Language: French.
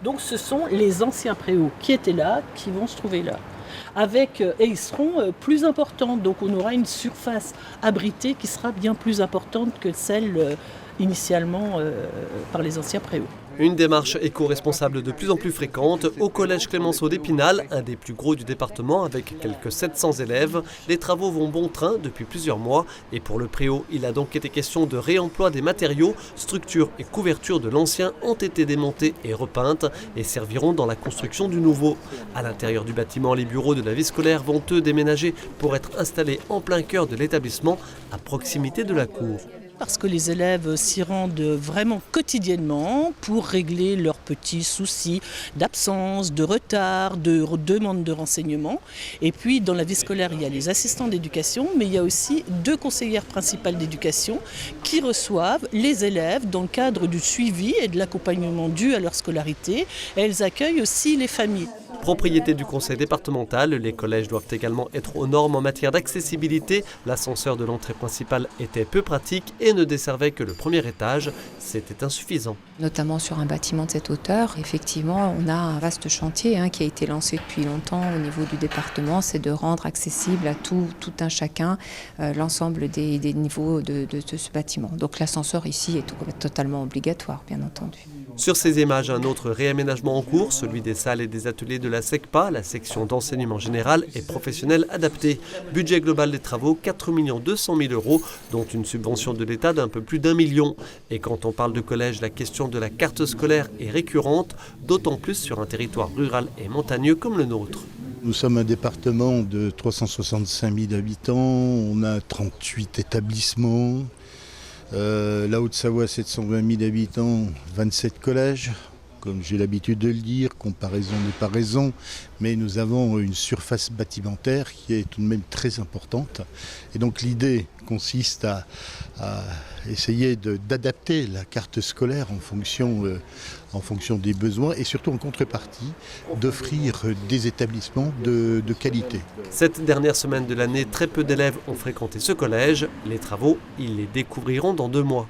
Donc ce sont les anciens préaux qui étaient là, qui vont se trouver là. Et ils seront plus importants, donc on aura une surface abritée qui sera bien plus importante que celle initialement par les anciens préaux. Une démarche éco-responsable de plus en plus fréquente au collège Clémenceau d'Épinal, un des plus gros du département avec quelques 700 élèves. Les travaux vont bon train depuis plusieurs mois et pour le préau, il a donc été question de réemploi des matériaux. Structures et couvertures de l'ancien ont été démontées et repeintes et serviront dans la construction du nouveau. À l'intérieur du bâtiment, les bureaux de la vie scolaire vont eux déménager pour être installés en plein cœur de l'établissement, à proximité de la cour. Parce que les élèves s'y rendent vraiment quotidiennement pour régler leurs petits soucis d'absence, de retard, de demande de renseignements. Et puis dans la vie scolaire, il y a les assistants d'éducation, mais il y a aussi 2 conseillères principales d'éducation qui reçoivent les élèves dans le cadre du suivi et de l'accompagnement dû à leur scolarité. Et elles accueillent aussi les familles. Propriété du conseil départemental, les collèges doivent également être aux normes en matière d'accessibilité. L'ascenseur de l'entrée principale était peu pratique et ne desservait que le premier étage. C'était insuffisant. Notamment sur un bâtiment de cette hauteur, effectivement, on a un vaste chantier qui a été lancé depuis longtemps au niveau du département, c'est de rendre accessible à tout un chacun l'ensemble des niveaux de ce bâtiment. Donc l'ascenseur ici est totalement obligatoire, bien entendu. Sur ces images, un autre réaménagement en cours, celui des salles et des ateliers de la SECPA, la section d'enseignement général et professionnel adapté. Budget global des travaux, 4 200 000 €, dont une subvention de l'État d'un peu plus d'1 million. Et quand on parle de collège, la question de la carte scolaire est récurrente, d'autant plus sur un territoire rural et montagneux comme le nôtre. Nous sommes un département de 365 000 habitants, on a 38 établissements. La Haute-Savoie, 720 000 habitants, 27 collèges. Comme j'ai l'habitude de le dire, comparaison n'est pas raison, mais nous avons une surface bâtimentaire qui est tout de même très importante. Et donc l'idée consiste à essayer d'adapter la carte scolaire en fonction des besoins et surtout en contrepartie d'offrir des établissements de qualité. Cette dernière semaine de l'année, très peu d'élèves ont fréquenté ce collège. Les travaux, ils les découvriront dans 2 mois.